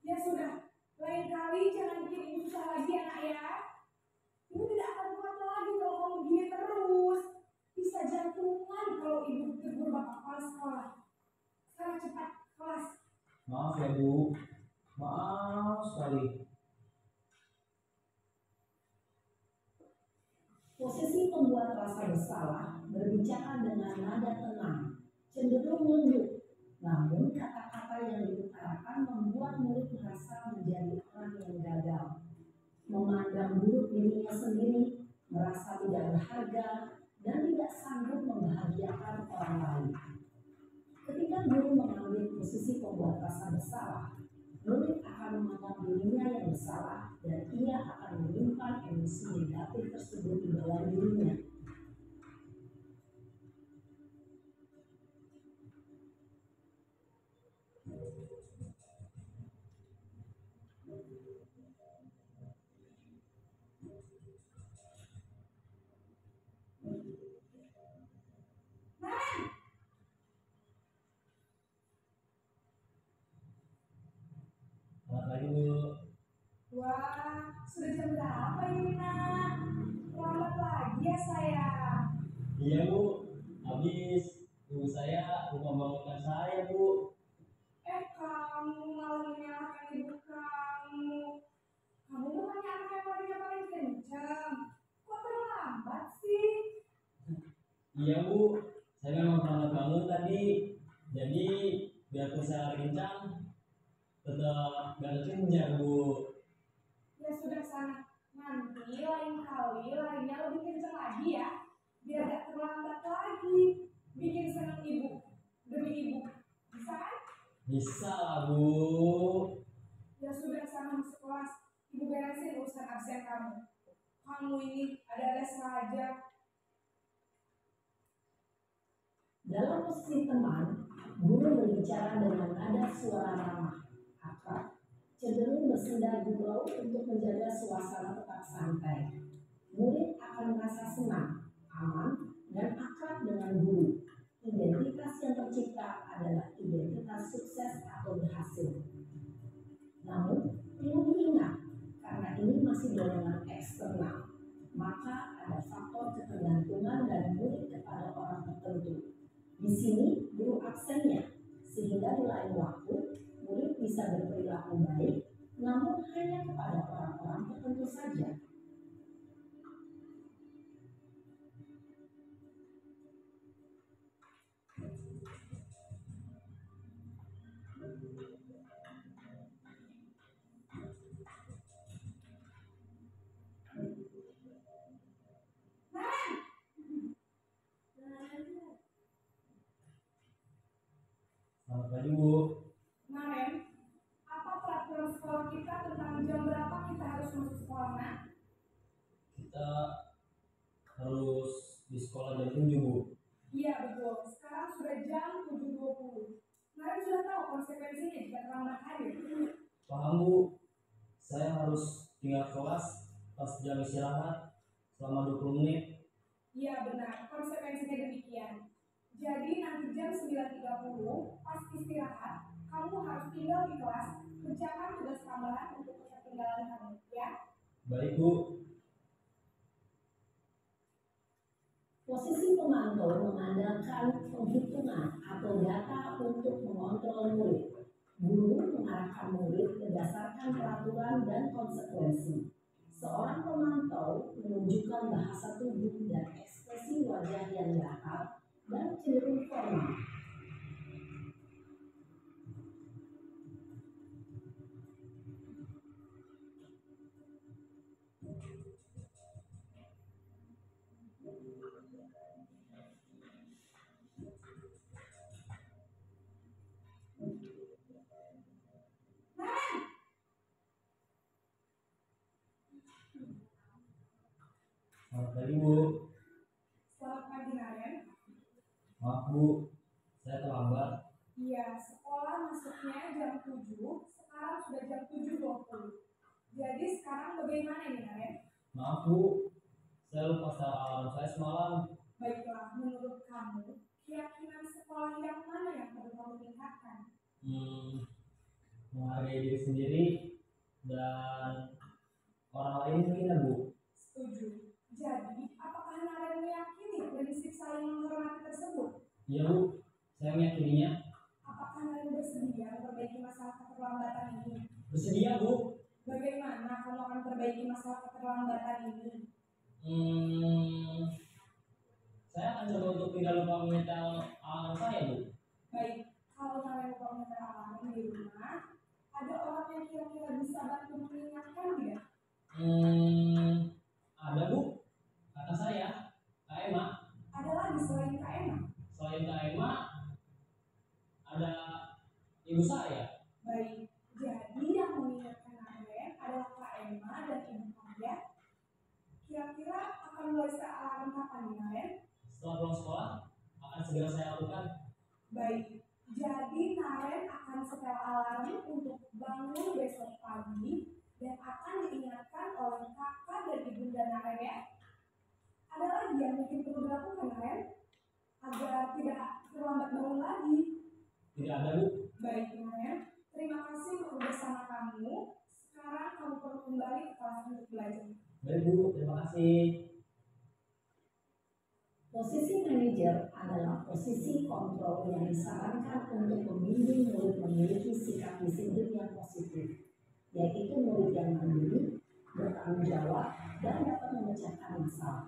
Ya sudah, lain kali jangan bikin ibu susah lagi ya nak ya. Ibu tidak akan kuat lagi kalau kamu begini terus. Bisa jantungan kalau ibu tegur bapak kepala sekolah. Sekarang cepat kelas. Maaf ya, Bu. Maaf sekali. Posisi pembuat rasa bersalah berbicara dengan nada tenang, cenderung lembut. Namun kata-kata yang diutarakan membuat murid merasa menjadi orang yang memandang buruk dirinya sendiri, merasa tidak berharga, dan tidak sanggup membahagiakan orang lain. Ketika guru mengambil posisi pembuat rasa bersalah, murid akan menganggap dirinya yang bersalah dan ia akan menyimpan emosi negatif tersebut di dalam dirinya. Selamat pagi Bu. Wah, sudah jam berapa ini, Nak? Terlambat lagi ya saya. Iya Bu, habis ibu saya lupa bangunkan saya Bu. Kamu malah menyalahkan ibu kamu. Kamu bukannya anak yang paling kencang. Kok terlambat sih? Iya Bu, saya memang terlambat bangun tadi. Jadi biarpun saya lari kencang, tetap gak kencang Bu. Ya sudah sana. Nanti lain kali larinya lebih kencang lagi ya. Biar gak terlambat lagi. Bikin senang ibu. Demi ibu. Bisa kan? Bisa lah Bu. Ya sudah sana masuk kelas. Ibu beresin urusan absen kamu. Kamu ini ada saja. Dalam posisi teman, guru berbicara dengan nada suara ramah, akrab, cenderung bersenda gurau untuk menjaga suasana tetap santai. Murid akan merasa senang, aman, dan akrab dengan guru. Identitas yang tercipta adalah identitas sukses atau berhasil. Namun, perlu diingat, karena ini masih dorongan eksternal, maka ada faktor ketergantungan dari murid kepada orang tertentu. Di sini guru aksennya, sehingga di lain waktu murid bisa berperilaku baik, namun hanya kepada orang-orang tertentu saja. Selamat pagi Bu. Kemarin, apa peraturan sekolah kita tentang jam berapa kita harus masuk sekolah, Nak? Kita harus di sekolah jam 7 Bu. Iya betul, sekarang sudah jam 7.20. Kemarin sudah tahu konsekuensinya jika terlambat hadir. Paham Bu, saya harus tinggal kelas pas jam istirahat selama 20 menit. Iya benar, konsekuensinya demikian. Jadi nanti jam 9.30 pas istirahat, kamu harus tinggal di kelas, kerjakan tugas tambahan untuk ketertinggalan kamu, ya? Baik Bu. Posisi pemantau mengandalkan penghitungan atau data untuk mengontrol murid. Guru mengarahkan murid berdasarkan peraturan dan konsekuensi. Seorang pemantau menunjukkan bahasa tubuh dan ekspresi wajah yang datar dan cenderung formal. Selamat pagi Bu. Selamat pagi, Naren. Maaf Bu, saya terlambat. Iya, sekolah masuknya jam 7, sekarang sudah jam 7.20. Jadi sekarang bagaimana ini, Naren? Maaf Bu, saya lupa start alarm saya semalam. Baiklah, menurut kamu, keyakinan sekolah yang mana yang perlu kamu tingkatkan? Menghargai diri sendiri dan orang lain mungkin ya Bu. Setuju. Jadi, apakah Naren meyakini prinsip saling menghormati tersebut? Iya Bu, saya meyakininya. Apakah Naren bersedia memperbaiki masalah keterlambatan ini? Bersedia Bu. Bagaimana kamu akan perbaiki masalah keterlambatan ini? Saya akan coba untuk tidak lupa menyetel alarm saya Bu. Baik, kalau Naren lupa menyetel alarm di rumah, ada orang yang kira-kira bisa bantu mengingatkan tidak? pagi dan akan diingatkan oleh kakak dan ibunda Naren ya. Ada lagi yang mungkin perlu dilakukan Naren agar tidak terlambat bangun lagi? Tidak ada, Bu. Baik Naren, terima kasih untuk bersama kamu. Sekarang kamu perlu kembali ke kelas untuk belajar. Baik, Bu. Terima kasih. Posisi manajer adalah posisi kontrol yang disarankan untuk membimbing murid memiliki sikap disiplin yang positif, yaitu murid yang mandiri, bertanggung jawab, dan dapat memecahkan masalah.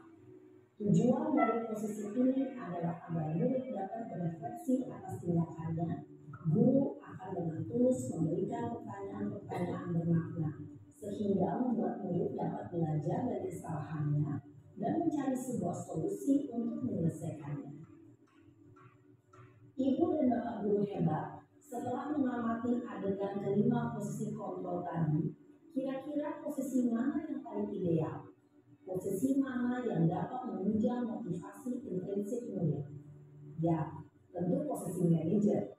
Tujuan dari posisi ini adalah agar murid dapat berefleksi atas tindakannya. Guru akan dengan tulus memberikan pertanyaan-pertanyaan bermakna, sehingga membuat murid dapat belajar dari kesalahannya dan mencari sebuah solusi untuk menyelesaikannya. Ibu dan Bapak guru hebat, setelah mengamati adegan kelima posisi kontrol tadi, kira-kira posisi mana yang paling ideal? Posisi mana yang dapat menunjang motivasi intrinsik murid? Ya, tentu posisi manajer.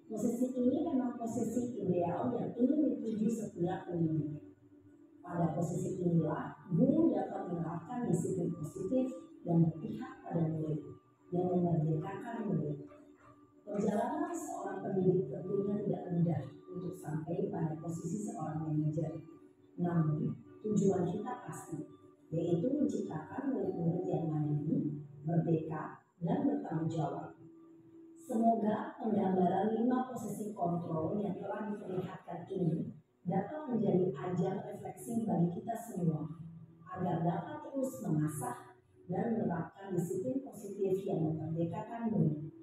Posisi ini memang posisi ideal yang ingin dituju setiap pendidik. Pada posisi inilah, guru dapat menerapkan disiplin positif dan berpihak pada murid, yang memerdekakan murid. Perjalanan seorang pendidik tentunya tidak mudah untuk sampai pada posisi seorang manajer. Namun, tujuan kita pasti, yaitu menciptakan murid-murid yang mandiri, merdeka, dan bertanggung jawab. Semoga penggambaran 5 posisi kontrol yang telah diperlihatkan ini dapat menjadi ajang refleksi bagi kita semua, agar dapat terus mengasah dan menerapkan disiplin positif yang memerdekakan murid.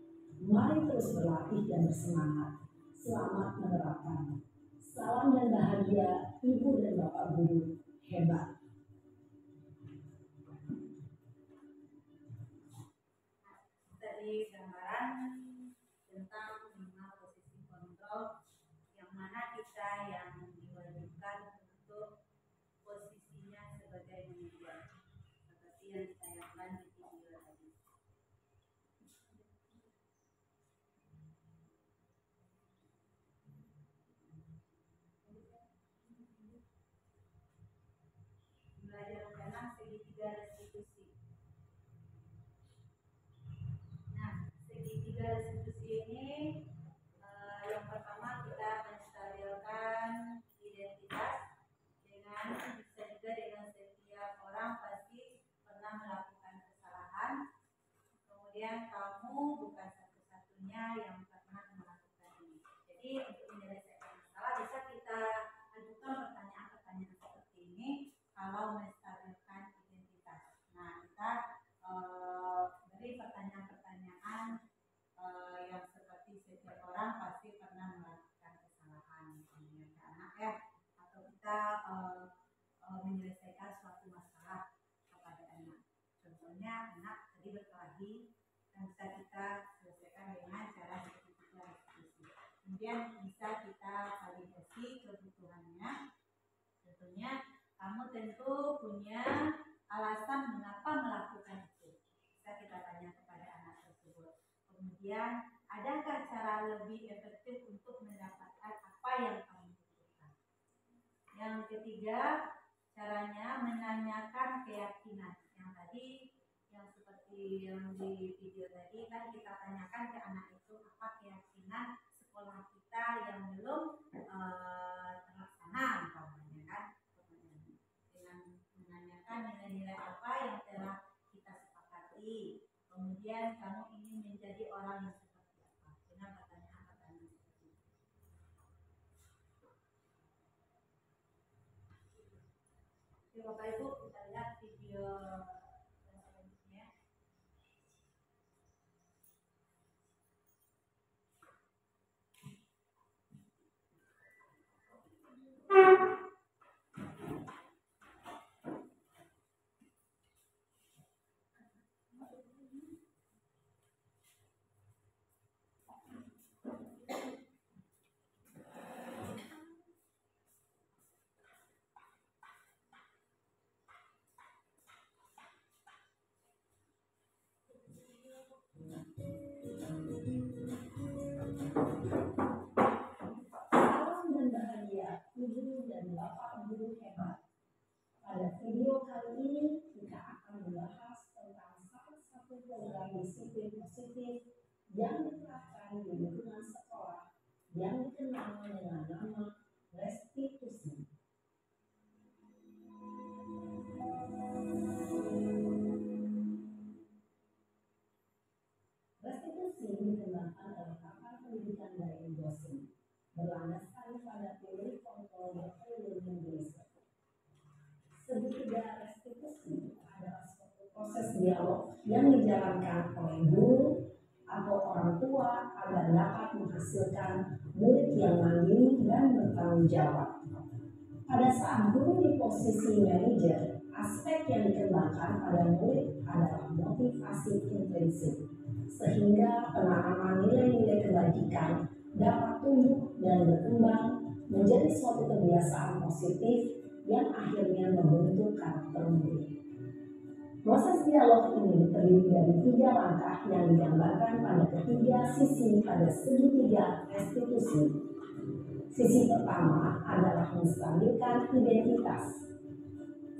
Mari terus berlatih dan bersemangat. Selamat menerapkan. Salam dan bahagia Ibu dan Bapak guru hebat. Tadi gambaran tentang 5 posisi kontrol yang mana kita yang diwajibkan untuk posisinya sebagai manajer, seperti yang ditayangkan di video tadi. Belajar tentang segitiga restitusi. Nah, segitiga restitusi ini yang pertama kita menstabilkan identitas dengan bisa juga dengan setiap orang pasti pernah melakukan kesalahan. Kemudian kamu bukan satu-satunya yang pernah melakukan ini. Jadi untuk menyelesaikan masalah bisa kita ajukan pertanyaan-pertanyaan seperti ini kalau menstabilkan identitas. Nah, kita beri pertanyaan-pertanyaan yang seperti setiap orang pasti pernah melakukan kesalahan, misalnya ke anak ya, atau kita menyelesaikan suatu masalah kepada anak. Contohnya anak tadi berkelahi dan bisa kita selesaikan dengan cara segitiga restitusi. Kemudian bisa kita validasi kebutuhannya. Tentunya kamu tentu punya alasan mengapa melakukan itu. Bisa kita tanya kepada anak tersebut. Kemudian, adakah cara lebih efektif untuk mendapatkan apa yang kamu butuhkan? Yang ketiga, caranya menanyakan keyakinan. Yang tadi, yang seperti yang di video tadi kan kita tanyakan ke anak itu apa keyakinan sekolah kita yang belum terlaksana, umpamanya kan? Dengan menanyakan nilai-nilai apa yang telah kita sepakati. Kemudian kamu ingin menjadi orang yang seperti apa? Dengan pertanyaan-pertanyaan seperti itu. Oke, Bapak Ibu, kita lihat video selanjutnya. dan Bapak Guru Hebat. Pada video kali ini kita akan membahas tentang salah satu program disiplin positif yang diterapkan di lingkungan sekolah yang dikenal dengan nama restitusi. Restitusi dikembangkan oleh pakar pendidikan dari dosen, berlandaskan pada teori kontrol learning research. Segitiga restitusi adalah suatu proses dialog yang dijalankan oleh guru atau orang tua agar dapat menghasilkan murid yang mandiri dan bertanggung jawab. Pada saat guru di posisi manajer, aspek yang dikembangkan pada murid adalah motivasi intrinsik, sehingga penanaman nilai-nilai kebajikan dapat tumbuh dan berkembang menjadi suatu kebiasaan positif yang akhirnya membentuk karakter murid. Proses dialog ini terdiri dari 3 langkah yang digambarkan pada ketiga sisi pada segitiga restitusi. Sisi pertama adalah menstabilkan identitas.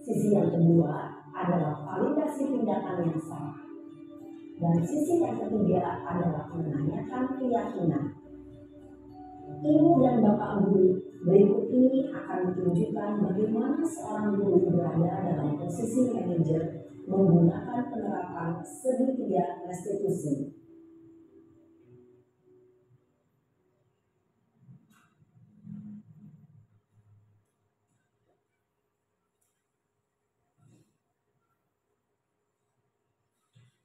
Sisi yang kedua adalah validasi tindakan yang salah. Dan sisi yang ketiga adalah menanyakan keyakinan. Ibu dan Bapak Guru, berikut ini akan ditunjukkan bagaimana seorang guru berada dalam posisi manajer menggunakan penerapan segitiga restitusi.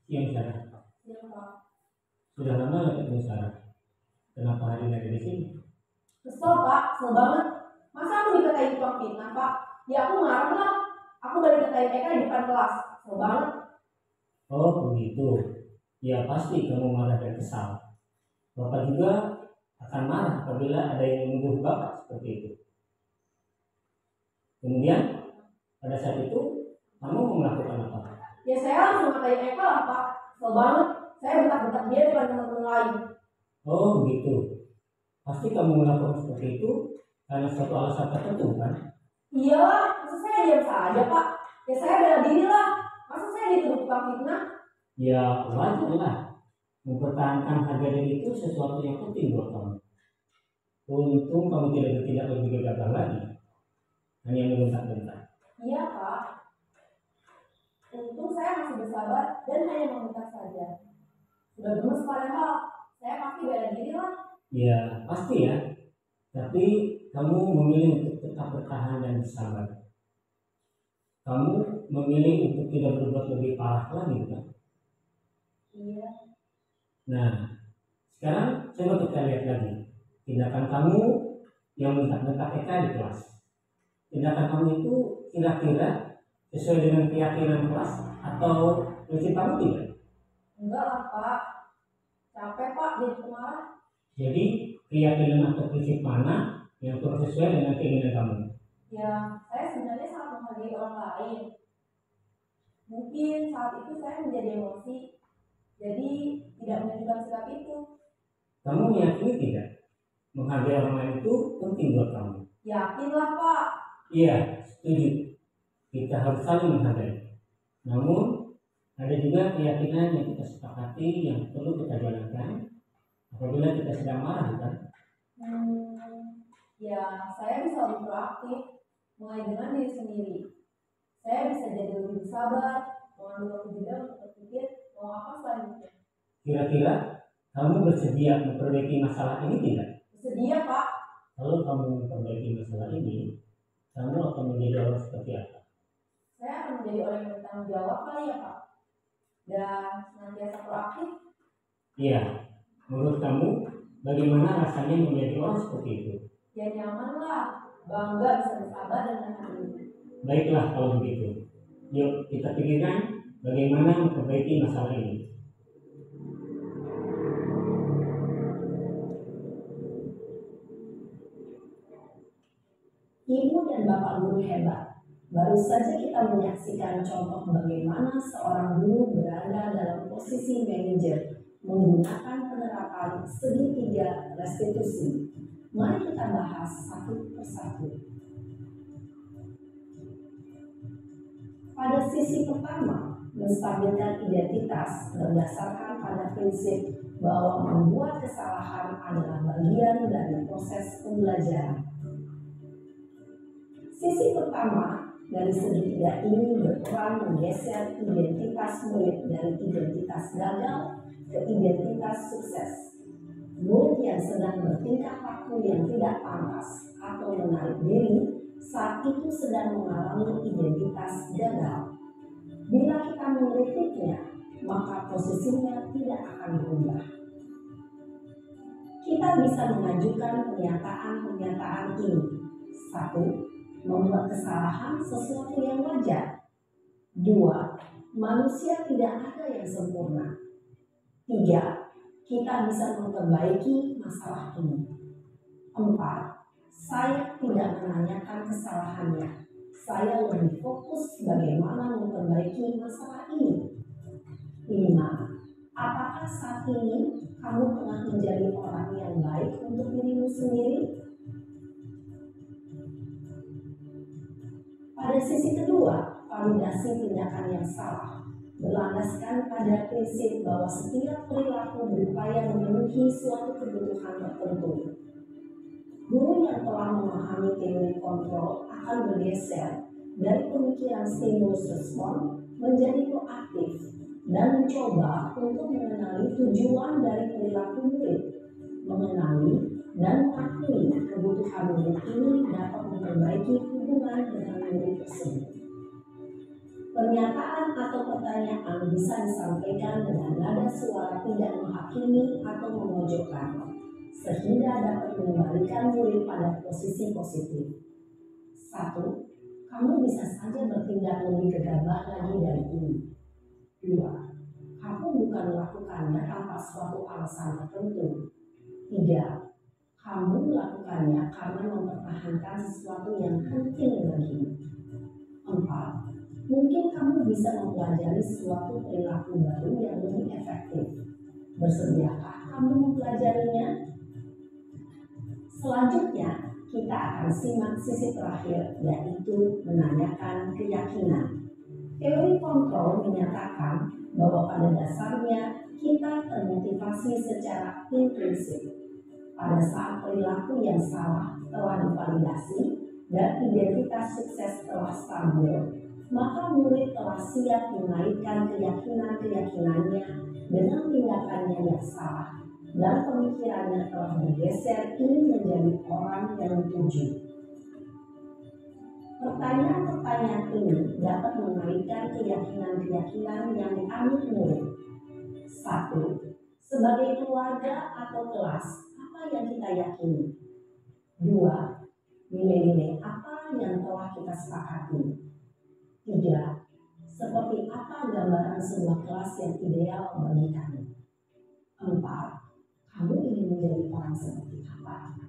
Siang Sarah. Siang Pak. Sudah lama nggak ketemu Sarah? Kenapa hari ini ada di sini? Kesel Pak, kesel banget. Masa aku dikatain tukang fitnah Pak? Ya aku marah lah. Aku balik katain Eka di depan kelas. Kesel banget. Oh begitu. Ya pasti kamu marah dan kesal. Bapak juga akan marah apabila ada yang menuduh Bapak seperti itu. Kemudian pada saat itu kamu mau melakukan apa? Ya saya langsung ngatain Eka lah Pak. Kesel banget. Saya bentak-bentak dia depan teman-teman lain. Oh begitu. Pasti kamu melakukan seperti itu karena suatu alasan tertentu kan? Iya lah, masa saya diam saja Pak? Ya saya bela diri lah. Masa saya dituduh tukang fitnah? Ya wajar lah. Mempertahankan harga diri itu sesuatu yang penting buat kamu. Untung kamu tidak bertindak lebih gegabah lagi. Hanya membentak-bentak. Iya Pak. Untung saya masih bersabar dan hanya membentak saja. Sudah gemes padahal, saya pasti bela diri lah. Ya pasti ya. Tapi kamu memilih untuk tetap bertahan dan bersabar. Kamu memilih untuk tidak berbuat lebih parah lagi kan? Iya. Nah, sekarang coba kita lihat lagi tindakan kamu yang bentak-bentak Eka di kelas. Tindakan kamu itu kira-kira sesuai dengan keyakinan kelas atau prinsip kamu tidak? Enggak lah Pak. Capek Pak jadi pemarah. Jadi keyakinan atau prinsip mana yang kurang sesuai dengan keinginan kamu? Ya, saya sebenarnya sangat menghargai orang lain. Mungkin saat itu saya menjadi emosi, jadi tidak menunjukkan sikap itu. Kamu meyakini tidak menghargai orang lain itu penting buat kamu? Yakinlah Pak. Iya, setuju. Kita harus saling menghargai. Namun ada juga keyakinan yang kita sepakati yang perlu kita jalankan apabila kita sedang marah, kan? Ya, saya bisa lebih proaktif, mulai dengan diri sendiri. Saya bisa jadi lebih sabar, mengambil waktu jeda untuk berpikir mau apa selanjutnya. Kira-kira kamu bersedia memperbaiki masalah ini tidak? Bersedia Pak. Kalau kamu memperbaiki masalah ini, kamu akan menjadi orang seperti apa? Saya akan menjadi orang yang bertanggung jawab kali ya Pak. Dan senantiasa proaktif. Iya, menurut kamu bagaimana rasanya menjadi orang seperti itu? Ya nyaman lah, bangga bisa bersabar dan menahan diri. Baiklah kalau begitu. Yuk kita pikirkan bagaimana memperbaiki masalah ini. Ibu dan Bapak Guru hebat. Baru saja kita menyaksikan contoh bagaimana seorang guru berada dalam posisi manajer menggunakan penerapan segitiga restitusi. Mari kita bahas satu persatu. Pada sisi pertama, menstabilkan identitas berdasarkan pada prinsip bahwa membuat kesalahan adalah bagian dari proses pembelajaran. Sisi pertama dari segitiga ini berperan menggeser identitas murid dari identitas gagal ke identitas sukses. Murid yang sedang bertingkah laku yang tidak pantas atau menarik diri saat itu sedang mengalami identitas gagal. Bila kita mengkritiknya, maka posisinya tidak akan berubah. Kita bisa mengajukan pernyataan-pernyataan ini. 1. Membuat kesalahan sesuatu yang wajar. 2. Manusia tidak ada yang sempurna. 3. Kita bisa memperbaiki masalah ini. 4. Saya tidak menanyakan kesalahannya. Saya lebih fokus bagaimana memperbaiki masalah ini. 5. Apakah saat ini kamu tengah menjadi orang yang baik untuk dirimu sendiri? Pada sisi kedua, validasi tindakan yang salah berlandaskan pada prinsip bahwa setiap perilaku berupaya memenuhi suatu kebutuhan tertentu. Guru yang telah memahami teori kontrol akan bergeser dari pemikiran stimulus respon menjadi proaktif dan mencoba untuk mengenali tujuan dari perilaku murid, mengenali dan mengakui kebutuhan murid ini dapat memperbaiki hubungan dengan murid tersebut. Pernyataan atau pertanyaan bisa disampaikan dengan nada suara tidak menghakimi atau memojokkan, sehingga dapat mengembalikan murid pada posisi positif. 1. Kamu bisa saja bertindak lebih gegabah lagi dari ini. 2. Kamu bukan melakukannya tanpa suatu alasan tertentu. 3. Kamu melakukannya karena mempertahankan sesuatu yang penting bagimu. 4. Mungkin kamu bisa mempelajari suatu perilaku baru yang lebih efektif. Bersediakah kamu mempelajarinya? Selanjutnya, kita akan simak sisi terakhir, yaitu menanyakan keyakinan. Teori kontrol menyatakan bahwa pada dasarnya kita termotivasi secara intrinsik. Pada saat perilaku yang salah telah divalidasi dan identitas sukses telah stabil, maka murid telah siap mengaitkan keyakinan-keyakinannya dengan tindakannya yang salah, dan pemikirannya telah bergeser ingin menjadi orang yang dituju. Pertanyaan-pertanyaan ini dapat mengaitkan keyakinan-keyakinan yang dianut murid. 1. Sebagai keluarga atau kelas, apa yang kita yakini? 2. Nilai-nilai apa yang telah kita sepakati? 3. Seperti apa gambaran sebuah kelas yang ideal bagi kamu? 4. Kamu ingin menjadi orang seperti apa?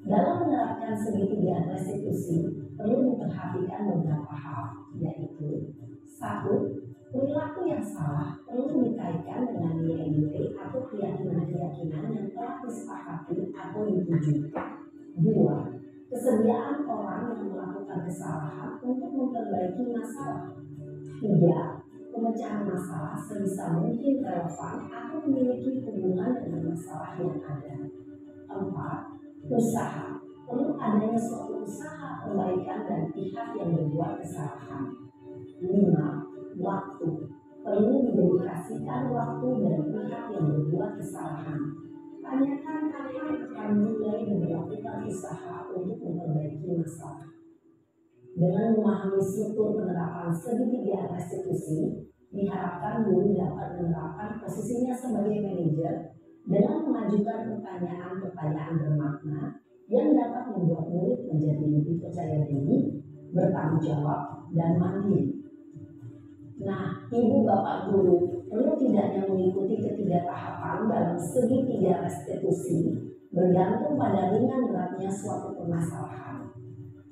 Dalam menerapkan segitiga restitusi, perlu memperhatikan beberapa hal, yaitu 1. Perilaku yang salah perlu dikaitkan dengan nilai-nilai atau keyakinan-keyakinan yang telah disepakati atau dituju. 2. Kesediaan orang yang melakukan kesalahan untuk memperbaiki masalah. 3. Pemecahan masalah sebisa mungkin relevan atau memiliki hubungan dengan masalah yang ada. 4. Usaha. Perlu adanya suatu usaha perbaikan dari pihak yang berbuat kesalahan. 5. Waktu. Perlu didedikasikan waktu dari pihak yang berbuat kesalahan. Tanyakan kapan akan mulai melakukan usaha untuk memperbaiki masalah. Dengan memahami struktur penerapan segitiga restitusi, diharapkan guru dapat menerapkan posisinya sebagai manajer dengan mengajukan pertanyaan-pertanyaan bermakna yang dapat membuat murid menjadi lebih percaya diri, bertanggung jawab, dan mandiri. Nah, ibu bapak guru perlu tidaknya mengikuti ketiga tahapan dalam segitiga restitusi bergantung pada ringan beratnya suatu permasalahan.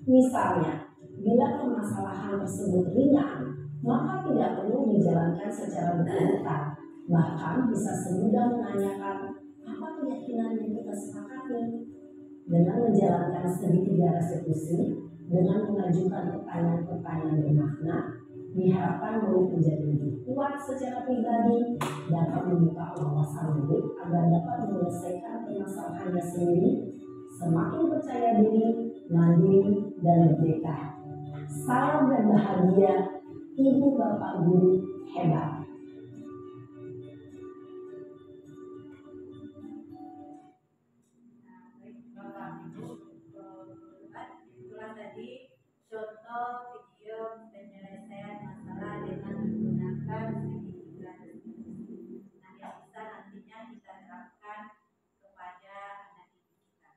Misalnya, bila permasalahan tersebut ringan, maka tidak perlu dijalankan secara berurutan. Bahkan bisa semudah menanyakan apa keyakinan yang kita sepakati. dengan menjalankan segitiga restitusi dengan mengajukan pertanyaan-pertanyaan bermakna, diharapkan murid menjadi lebih kuat secara pribadi, dapat membuka wawasan murid agar dapat menyelesaikan permasalahannya sendiri, semakin percaya diri, mandiri, dan merdeka. Salam dan bahagia, Ibu Bapak Guru hebat. Itulah tadi contoh video penyelesaian masalah dengan menggunakan segitiga restitusi. Nah, yang bisa nantinya kita terapkan kepada anak didik kita.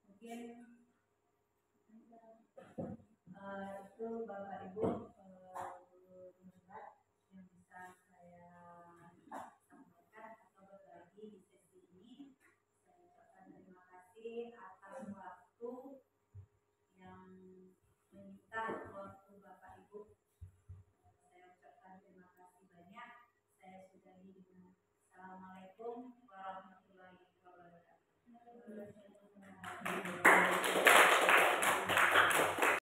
Mungkin itu Bapak Ibu yang bisa saya sampaikan atau berbagi di sesi ini. Saya ucapkan terima kasih